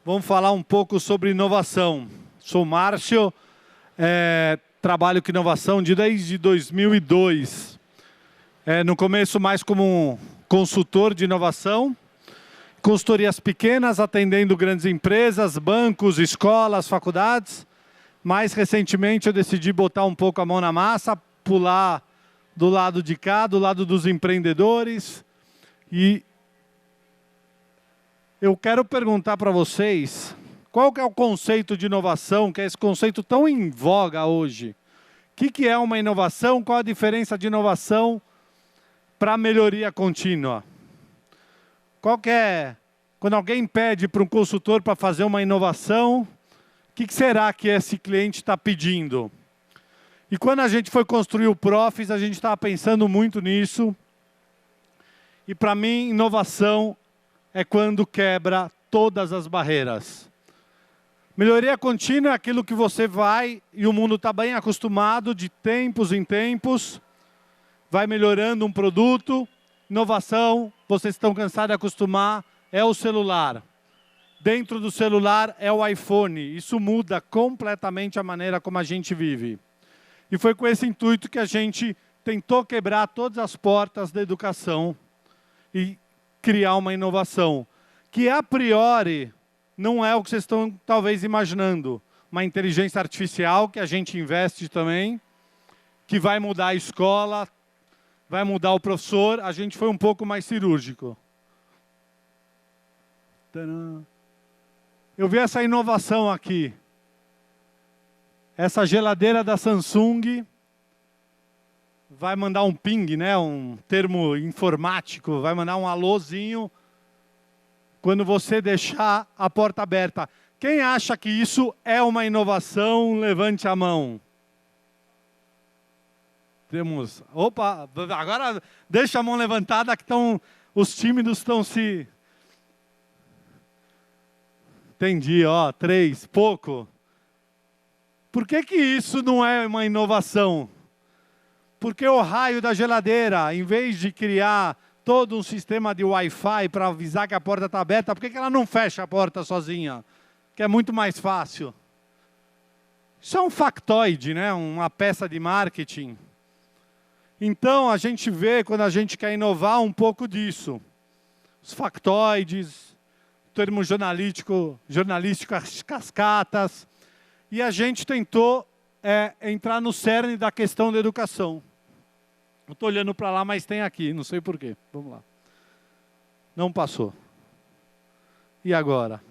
Vamos falar um pouco sobre inovação. Sou Márcio, trabalho com inovação desde 2002. No começo mais como consultor de inovação, consultorias pequenas atendendo grandes empresas, bancos, escolas, faculdades. Mais recentemente eu decidi botar um pouco a mão na massa, pular do lado de cá, do lado dos empreendedores. E eu quero perguntar para vocês, qual que é o conceito de inovação, que é esse conceito tão em voga hoje? O que é uma inovação? Qual a diferença de inovação para melhoria contínua? Qual que é, quando alguém pede para um consultor para fazer uma inovação, o que será que esse cliente está pedindo? E quando a gente foi construir o Profis, a gente estava pensando muito nisso. E para mim, inovação é quando quebra todas as barreiras. Melhoria contínua é aquilo que você vai, e o mundo está bem acostumado, de tempos em tempos, vai melhorando um produto. Inovação, vocês estão cansados de acostumar, é o celular. Dentro do celular é o iPhone. Isso muda completamente a maneira como a gente vive. E foi com esse intuito que a gente tentou quebrar todas as portas da educação e criar uma inovação, que a priori não é o que vocês estão talvez imaginando. Uma inteligência artificial que a gente investe também, que vai mudar a escola, vai mudar o professor. A gente foi um pouco mais cirúrgico. Tadã! Eu vi essa inovação aqui. Essa geladeira da Samsung vai mandar um ping, né? Um termo informático, vai mandar um alôzinho quando você deixar a porta aberta. Quem acha que isso é uma inovação, levante a mão. Temos... Opa, agora deixa a mão levantada que os tímidos estão se... Entendi, ó, 3, pouco. Por que isso não é uma inovação? Porque o raio da geladeira, em vez de criar todo um sistema de Wi-Fi para avisar que a porta está aberta, por que ela não fecha a porta sozinha? Que é muito mais fácil. Isso é um factoide, né? Uma peça de marketing. Então, a gente vê, quando a gente quer inovar, um pouco disso. Os factoides, termo jornalístico, as cascatas. E a gente tentou entrar no cerne da questão da educação. Eu estou olhando para lá, mas tem aqui, não sei porquê. Vamos lá. Não passou. E agora?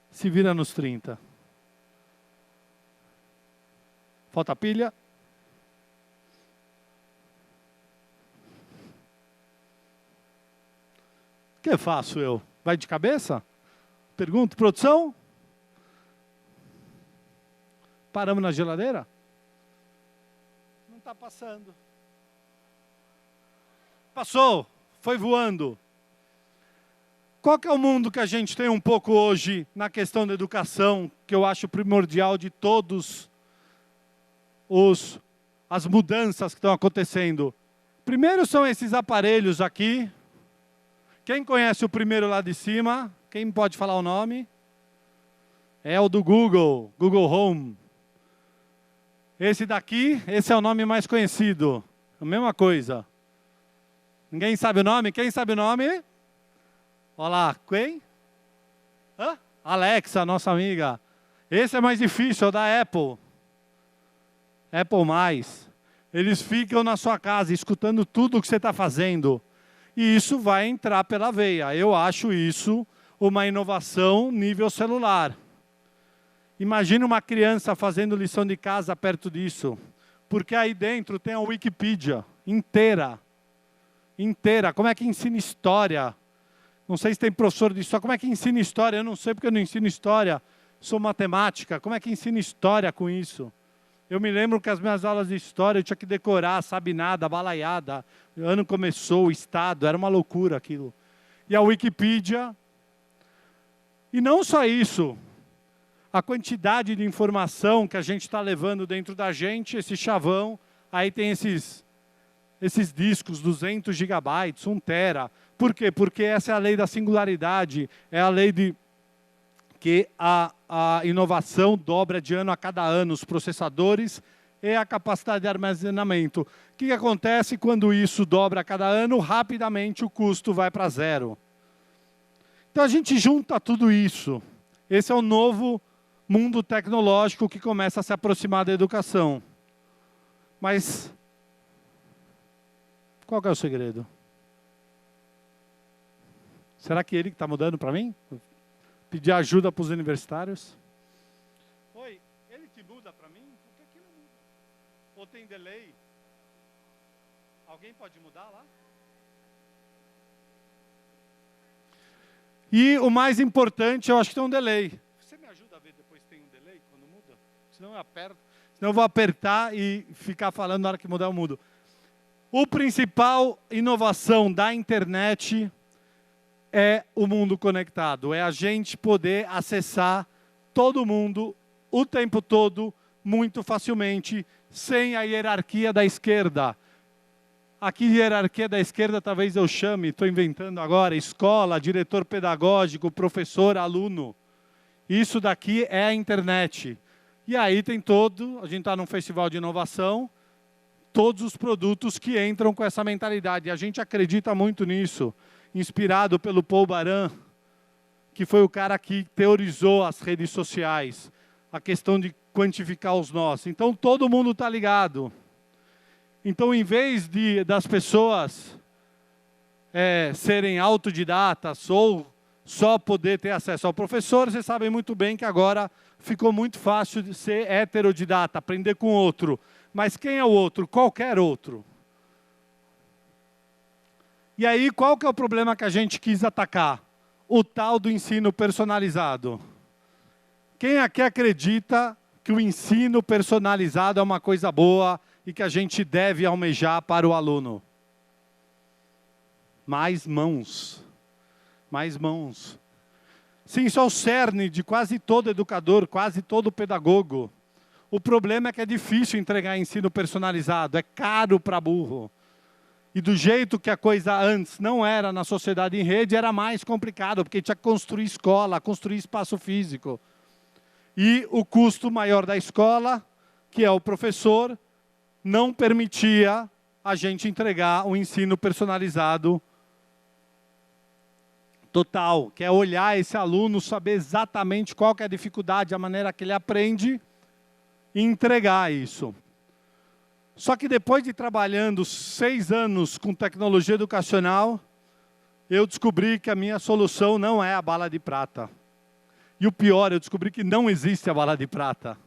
Se vira nos 30. Falta pilha. O que faço eu? Vai de cabeça? Pergunto, produção? Paramos na geladeira? Não está passando. Passou, foi voando. Qual que é o mundo que a gente tem um pouco hoje na questão da educação, que eu acho primordial de todos as mudanças que estão acontecendo? Primeiro são esses aparelhos aqui. Quem conhece o primeiro lá de cima? Quem pode falar o nome? É o do Google, Google Home. Esse daqui, esse é o nome mais conhecido. A mesma coisa. Ninguém sabe o nome? Quem sabe o nome? Olha lá, quem? Hã? Alexa, nossa amiga. Esse é mais difícil, é o da Apple. Apple+. Eles ficam na sua casa, escutando tudo o que você está fazendo. E isso vai entrar pela veia. Eu acho isso uma inovação nível celular. Imagina uma criança fazendo lição de casa perto disso. Porque aí dentro tem a Wikipedia inteira. Inteira. Como é que ensina história? Não sei se tem professor de história. Como é que ensina história? Eu não sei porque eu não ensino história. Sou matemática. Como é que ensina história com isso? Eu me lembro que as minhas aulas de história eu tinha que decorar, sabe nada, balaiada. O ano começou, o estado, era uma loucura aquilo. E a Wikipedia. E não só isso. A quantidade de informação que a gente está levando dentro da gente, esse chavão, aí tem esses discos, 200 gigabytes, 1 tera. Por quê? Porque essa é a lei da singularidade, é a lei porque a inovação dobra de ano a cada ano os processadores e a capacidade de armazenamento. O que acontece quando isso dobra a cada ano? Rapidamente o custo vai para zero. Então a gente junta tudo isso. Esse é o novo mundo tecnológico que começa a se aproximar da educação. Mas qual que é o segredo? Será que ele que está mudando para mim? Pedir ajuda para os universitários? Oi, ele que muda para mim? Por que não muda? Ou tem delay? Alguém pode mudar lá? E o mais importante, eu acho que tem um delay. Você me ajuda a ver depois se tem um delay quando muda? Senão eu aperto. Senão eu vou apertar e ficar falando na hora que mudar eu mudo. O principal inovação da internet é o mundo conectado. É a gente poder acessar todo mundo o tempo todo, muito facilmente, sem a hierarquia da esquerda. Aqui, hierarquia da esquerda, talvez eu chame, estou inventando agora, escola, diretor pedagógico, professor, aluno. Isso daqui é a internet. E aí tem a gente está num festival de inovação, todos os produtos que entram com essa mentalidade. A gente acredita muito nisso, inspirado pelo Paul Baran, que foi o cara que teorizou as redes sociais, a questão de quantificar os nós. Então, todo mundo está ligado. Então, em vez das pessoas serem autodidatas ou só poder ter acesso ao professor, vocês sabem muito bem que agora ficou muito fácil de ser heterodidata, aprender com outro. Mas quem é o outro? Qualquer outro. E aí, qual que é o problema que a gente quis atacar? O tal do ensino personalizado. Quem aqui acredita que o ensino personalizado é uma coisa boa e que a gente deve almejar para o aluno? Mais mãos. Mais mãos. Sim, isso é o cerne de quase todo educador, quase todo pedagogo. O problema é que é difícil entregar ensino personalizado, é caro para burro. E do jeito que a coisa antes não era na sociedade em rede, era mais complicado, porque tinha que construir escola, construir espaço físico. E o custo maior da escola, que é o professor, não permitia a gente entregar um ensino personalizado total, que é olhar esse aluno, saber exatamente qual que é a dificuldade, a maneira que ele aprende e entregar isso. Só que depois de trabalhando 6 anos com tecnologia educacional, eu descobri que a minha solução não é a bala de prata. E o pior, eu descobri que não existe a bala de prata.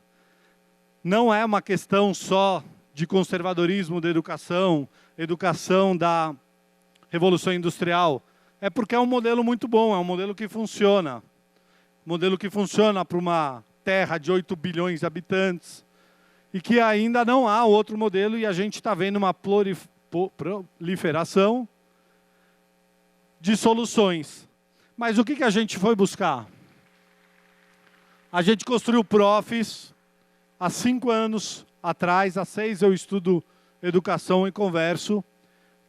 Não é uma questão só de conservadorismo da educação, educação da Revolução Industrial. É porque é um modelo muito bom, é um modelo que funciona. Modelo que funciona para uma terra de 8 bilhões de habitantes. E que ainda não há outro modelo e a gente está vendo uma proliferação de soluções. Mas o que a gente foi buscar? A gente construiu Profs há 5 anos atrás, há 6 eu estudo educação e converso,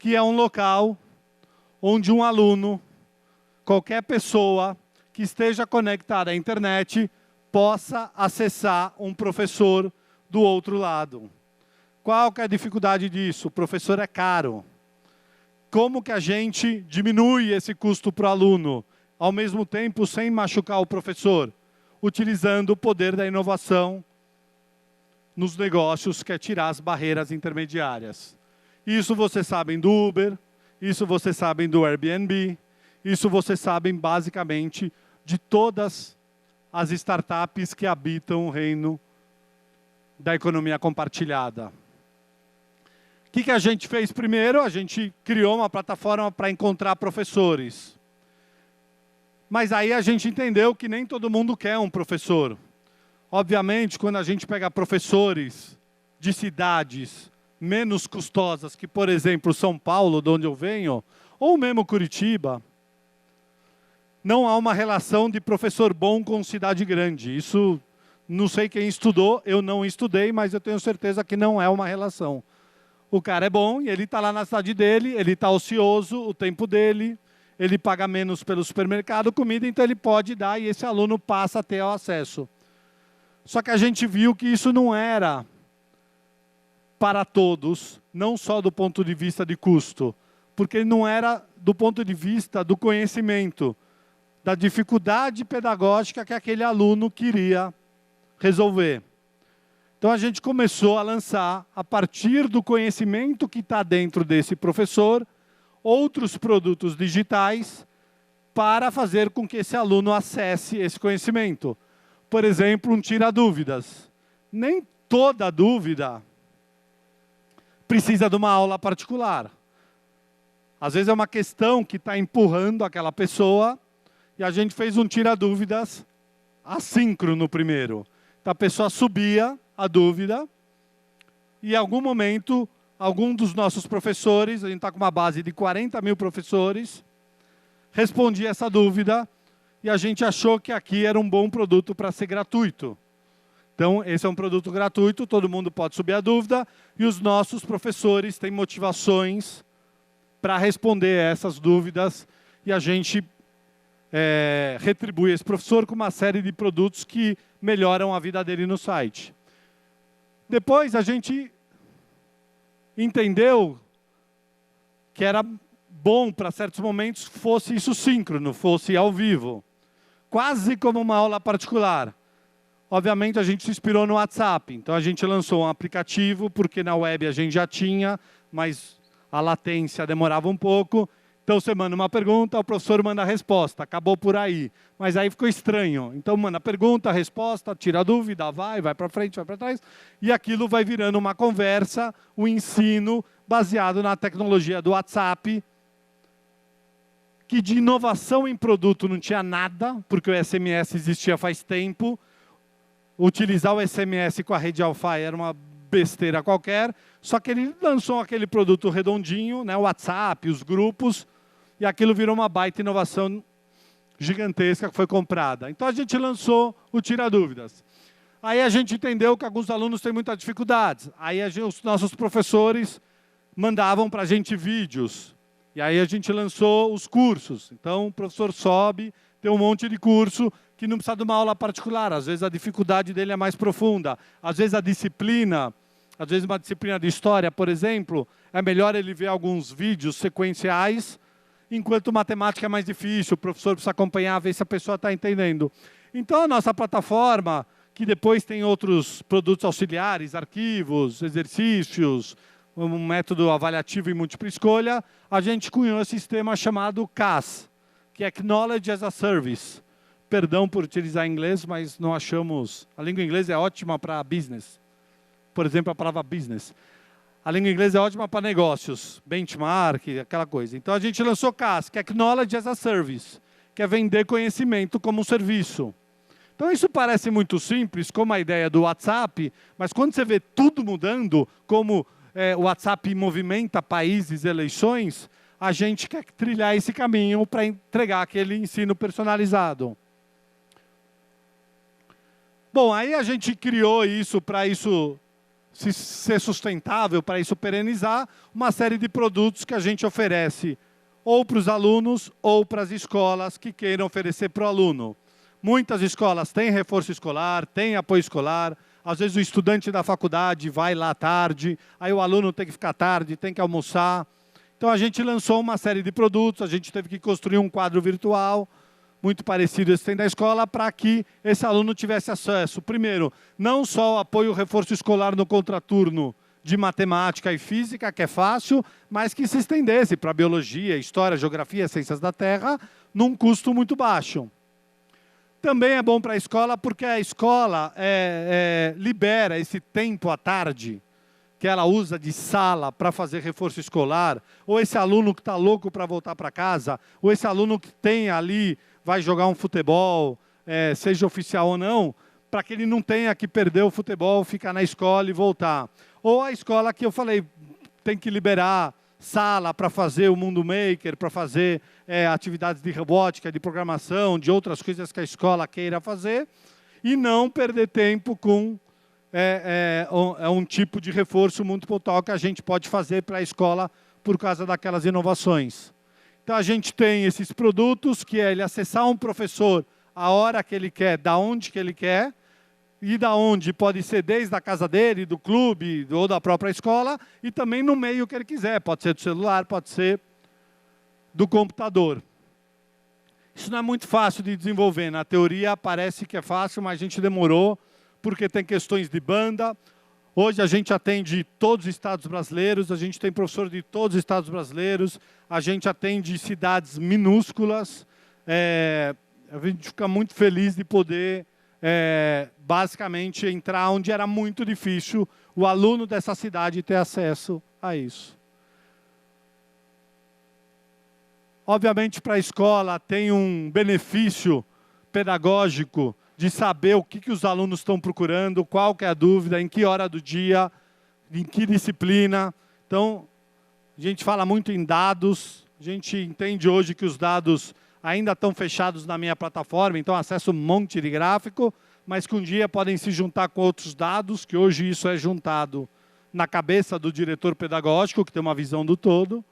que é um local onde um aluno, qualquer pessoa que esteja conectada à internet, possa acessar um professor do outro lado. Qual que é a dificuldade disso? O professor é caro. Como que a gente diminui esse custo para o aluno, ao mesmo tempo sem machucar o professor? Utilizando o poder da inovação nos negócios, que é tirar as barreiras intermediárias. Isso vocês sabem do Uber, isso vocês sabem do Airbnb, isso vocês sabem basicamente de todas as startups que habitam o reino da economia compartilhada. O que a gente fez primeiro? A gente criou uma plataforma para encontrar professores. Mas aí a gente entendeu que nem todo mundo quer um professor. Obviamente, quando a gente pega professores de cidades menos custosas, que, por exemplo, São Paulo, de onde eu venho, ou mesmo Curitiba, não há uma relação de professor bom com cidade grande. Isso, não sei quem estudou, eu não estudei, mas eu tenho certeza que não é uma relação. O cara é bom e ele está lá na cidade dele, ele está ocioso o tempo dele, ele paga menos pelo supermercado comida, então ele pode dar e esse aluno passa a ter o acesso. Só que a gente viu que isso não era para todos, não só do ponto de vista de custo, porque não era do ponto de vista do conhecimento, da dificuldade pedagógica que aquele aluno queria resolver. Então a gente começou a lançar, a partir do conhecimento que está dentro desse professor, outros produtos digitais para fazer com que esse aluno acesse esse conhecimento. Por exemplo, um tira-dúvidas. Nem toda dúvida precisa de uma aula particular. Às vezes é uma questão que está empurrando aquela pessoa e a gente fez um tira-dúvidas assíncrono primeiro. Então a pessoa subia a dúvida e em algum momento, algum dos nossos professores, a gente está com uma base de 40 mil professores, respondia essa dúvida e a gente achou que aqui era um bom produto para ser gratuito. Então, esse é um produto gratuito, todo mundo pode subir a dúvida e os nossos professores têm motivações para responder essas dúvidas e a gente retribui esse professor com uma série de produtos que melhoram a vida dele no site. Depois a gente entendeu que era bom para certos momentos fosse isso síncrono, fosse ao vivo. Quase como uma aula particular. Obviamente a gente se inspirou no WhatsApp, então a gente lançou um aplicativo, porque na web a gente já tinha, mas a latência demorava um pouco. Então você manda uma pergunta, o professor manda a resposta, acabou por aí. Mas aí ficou estranho. Então manda a pergunta, a resposta, tira a dúvida, vai para frente, vai para trás. E aquilo vai virando uma conversa, um ensino baseado na tecnologia do WhatsApp, que de inovação em produto não tinha nada, porque o SMS existia faz tempo. Utilizar o SMS com a rede Wi-Fi era uma besteira qualquer, só que ele lançou aquele produto redondinho, né, o WhatsApp, os grupos, e aquilo virou uma baita inovação gigantesca que foi comprada. Então a gente lançou o Tira Dúvidas. Aí a gente entendeu que alguns alunos têm muitas dificuldades. Aí os nossos professores mandavam para a gente vídeos. E aí a gente lançou os cursos. Então o professor sobe, tem um monte de curso que não precisa de uma aula particular. Às vezes a dificuldade dele é mais profunda. Às vezes a disciplina, às vezes uma disciplina de história, por exemplo, é melhor ele ver alguns vídeos sequenciais, enquanto matemática é mais difícil, o professor precisa acompanhar, ver se a pessoa está entendendo. Então a nossa plataforma, que depois tem outros produtos auxiliares, arquivos, exercícios, um método avaliativo e múltipla escolha, a gente cunhou um sistema chamado CAS, que é Knowledge as a Service. Perdão por utilizar inglês, mas não achamos... A língua inglesa é ótima para business. Por exemplo, a palavra business. A língua inglesa é ótima para negócios, benchmark, aquela coisa. Então a gente lançou CAS, que é Knowledge as a Service, que é vender conhecimento como um serviço. Então isso parece muito simples, como a ideia do WhatsApp, mas quando você vê tudo mudando, como o WhatsApp movimenta países, eleições, a gente quer trilhar esse caminho para entregar aquele ensino personalizado. Bom, aí a gente criou isso para isso ser sustentável, para isso perenizar, uma série de produtos que a gente oferece ou para os alunos ou para as escolas que queiram oferecer para o aluno. Muitas escolas têm reforço escolar, têm apoio escolar, às vezes o estudante da faculdade vai lá tarde, aí o aluno tem que ficar tarde, tem que almoçar. Então a gente lançou uma série de produtos, a gente teve que construir um quadro virtual, muito parecido esse tem da escola, para que esse aluno tivesse acesso, primeiro, não só o apoio reforço escolar no contraturno de matemática e física, que é fácil, mas que se estendesse para biologia, história, geografia, ciências da terra, num custo muito baixo. Também é bom para a escola, porque a escola libera esse tempo à tarde, que ela usa de sala para fazer reforço escolar, ou esse aluno que está louco para voltar para casa, ou esse aluno que tem ali, vai jogar um futebol, seja oficial ou não, para que ele não tenha que perder o futebol, ficar na escola e voltar. Ou a escola que eu falei, tem que liberar sala para fazer o Mundo Maker, para fazer atividades de robótica, de programação, de outras coisas que a escola queira fazer, e não perder tempo com um tipo de reforço muito pontual que a gente pode fazer para a escola por causa daquelas inovações. Então, a gente tem esses produtos, que é ele acessar um professor a hora que ele quer, da onde que ele quer, e da onde pode ser desde a casa dele, do clube ou da própria escola, e também no meio que ele quiser. Pode ser do celular, pode ser do computador. Isso não é muito fácil de desenvolver. Na teoria parece que é fácil, mas a gente demorou, porque tem questões de banda. Hoje a gente atende todos os estados brasileiros, a gente tem professor de todos os estados brasileiros, a gente atende cidades minúsculas. A gente fica muito feliz de poder, basicamente, entrar onde era muito difícil o aluno dessa cidade ter acesso a isso. Obviamente, para a escola tem um benefício pedagógico de saber o que os alunos estão procurando, qual que é a dúvida, em que hora do dia, em que disciplina. Então, a gente fala muito em dados, a gente entende hoje que os dados ainda estão fechados na minha plataforma, então acesso um monte de gráfico, mas que um dia podem se juntar com outros dados, que hoje isso é juntado na cabeça do diretor pedagógico, que tem uma visão do todo.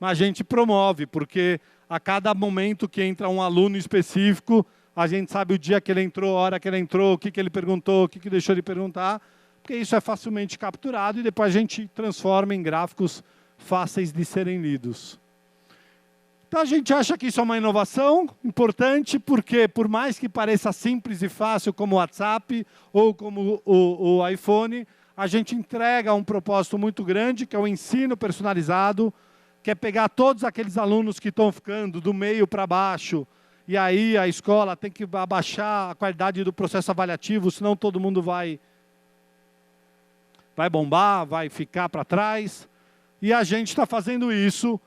Mas a gente promove, porque a cada momento que entra um aluno específico, a gente sabe o dia que ele entrou, a hora que ele entrou, o que ele perguntou, o que deixou de perguntar, porque isso é facilmente capturado e depois a gente transforma em gráficos fáceis de serem lidos. Então a gente acha que isso é uma inovação importante, porque por mais que pareça simples e fácil como o WhatsApp ou como o iPhone, a gente entrega um propósito muito grande, que é o ensino personalizado, que é pegar todos aqueles alunos que estão ficando do meio para baixo, e aí a escola tem que abaixar a qualidade do processo avaliativo, senão todo mundo vai bombar, vai ficar para trás. E a gente está fazendo isso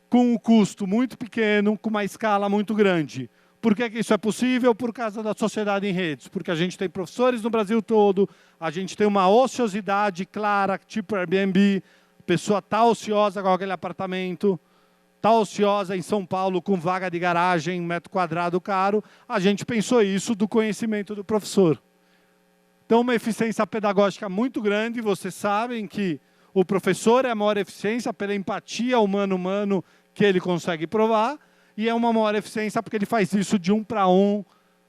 com um custo muito pequeno, com uma escala muito grande. Por que isso é possível? Por causa da sociedade em redes. Porque a gente tem professores no Brasil todo, a gente tem uma ociosidade clara, tipo Airbnb. A pessoa está ociosa com aquele apartamento, está ociosa em São Paulo com vaga de garagem, metro quadrado caro. A gente pensou isso do conhecimento do professor. Então, uma eficiência pedagógica muito grande. Vocês sabem que o professor é a maior eficiência pela empatia humano-humano que ele consegue provar, e é uma maior eficiência porque ele faz isso de 1 para 1,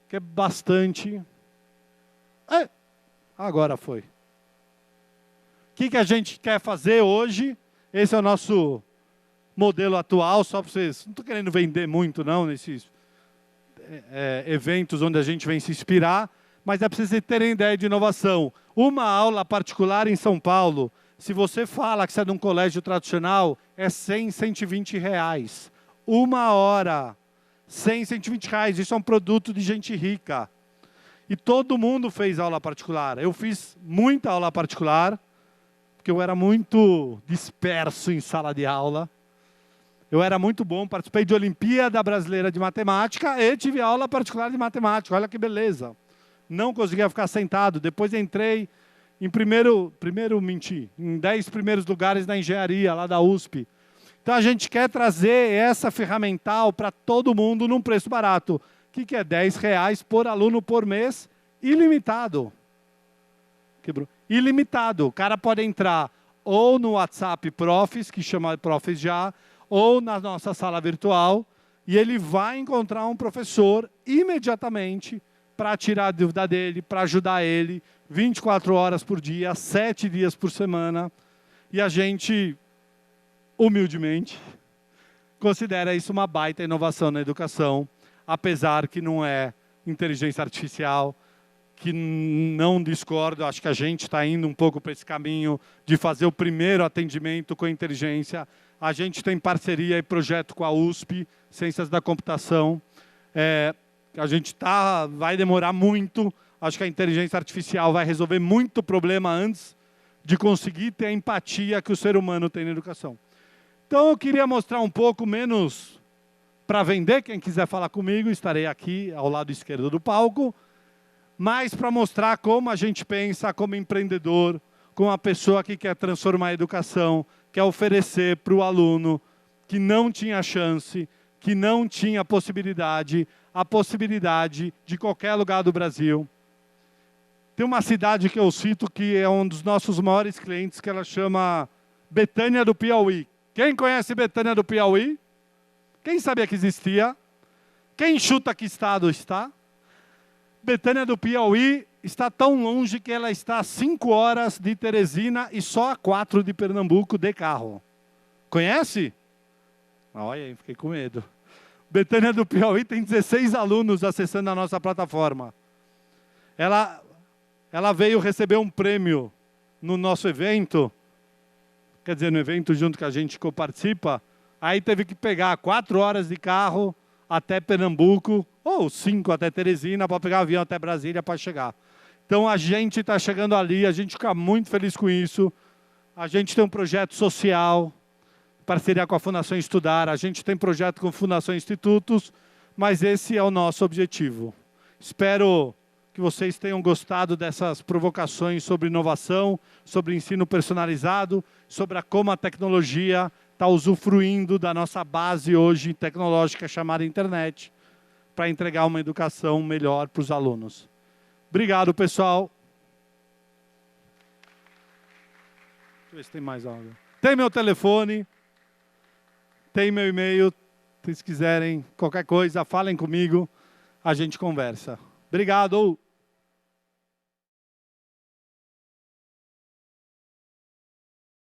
que é bastante... Agora foi. O que a gente quer fazer hoje? Esse é o nosso modelo atual, só para vocês... Não estou querendo vender muito, não, nesses eventos onde a gente vem se inspirar, mas é para vocês terem ideia de inovação. Uma aula particular em São Paulo, se você fala que você é de um colégio tradicional, é 100, 120 reais. 1 hora, 100, 120 reais. Isso é um produto de gente rica. E todo mundo fez aula particular. Eu fiz muita aula particular, porque eu era muito disperso em sala de aula. Eu era muito bom, participei de Olimpíada Brasileira de Matemática e tive aula particular de matemática. Olha que beleza. Não conseguia ficar sentado. Depois entrei em em 10 primeiros lugares na engenharia, lá da USP. Então a gente quer trazer essa ferramental para todo mundo num preço barato. O que é 10 reais por aluno por mês? Ilimitado. Quebrou. Ilimitado. O cara pode entrar ou no WhatsApp Profs, que chama Profs Já, ou na nossa sala virtual, e ele vai encontrar um professor imediatamente para tirar a dúvida dele, para ajudar ele, 24 horas por dia, 7 dias por semana. E a gente, humildemente, considera isso uma baita inovação na educação, apesar que não é inteligência artificial, que não discordo, acho que a gente está indo um pouco para esse caminho de fazer o primeiro atendimento com inteligência. A gente tem parceria e projeto com a USP, Ciências da Computação. A gente vai demorar muito, acho que a inteligência artificial vai resolver muito problema antes de conseguir ter a empatia que o ser humano tem na educação. Então eu queria mostrar um pouco menos para vender, quem quiser falar comigo, estarei aqui ao lado esquerdo do palco, mas para mostrar como a gente pensa como empreendedor, como uma pessoa que quer transformar a educação, quer oferecer para o aluno que não tinha chance, que não tinha a possibilidade de qualquer lugar do Brasil. Tem uma cidade que eu cito que é um dos nossos maiores clientes, que ela chama Betânia do Piauí. Quem conhece Betânia do Piauí? Quem sabia que existia? Quem chuta que estado está? Betânia do Piauí está tão longe que ela está a 5 horas de Teresina e só a 4 de Pernambuco de carro. Conhece? Olha aí, fiquei com medo. Betânia do Piauí tem 16 alunos acessando a nossa plataforma. Ela veio receber um prêmio no nosso evento, quer dizer, no evento junto que a gente coparticipa, aí teve que pegar 4 horas de carro até Pernambuco, ou 5 até Teresina, para pegar avião até Brasília para chegar. Então a gente está chegando ali, a gente fica muito feliz com isso. A gente tem um projeto social, parceria com a Fundação Estudar, a gente tem projeto com a Fundação Institutos, mas esse é o nosso objetivo. Espero que vocês tenham gostado dessas provocações sobre inovação, sobre ensino personalizado, sobre como a tecnologia está usufruindo da nossa base hoje tecnológica chamada internet, para entregar uma educação melhor para os alunos. Obrigado, pessoal. Deixa eu ver se tem mais algo. Tem meu telefone, tem meu e-mail. Se vocês quiserem qualquer coisa, falem comigo, a gente conversa. Obrigado.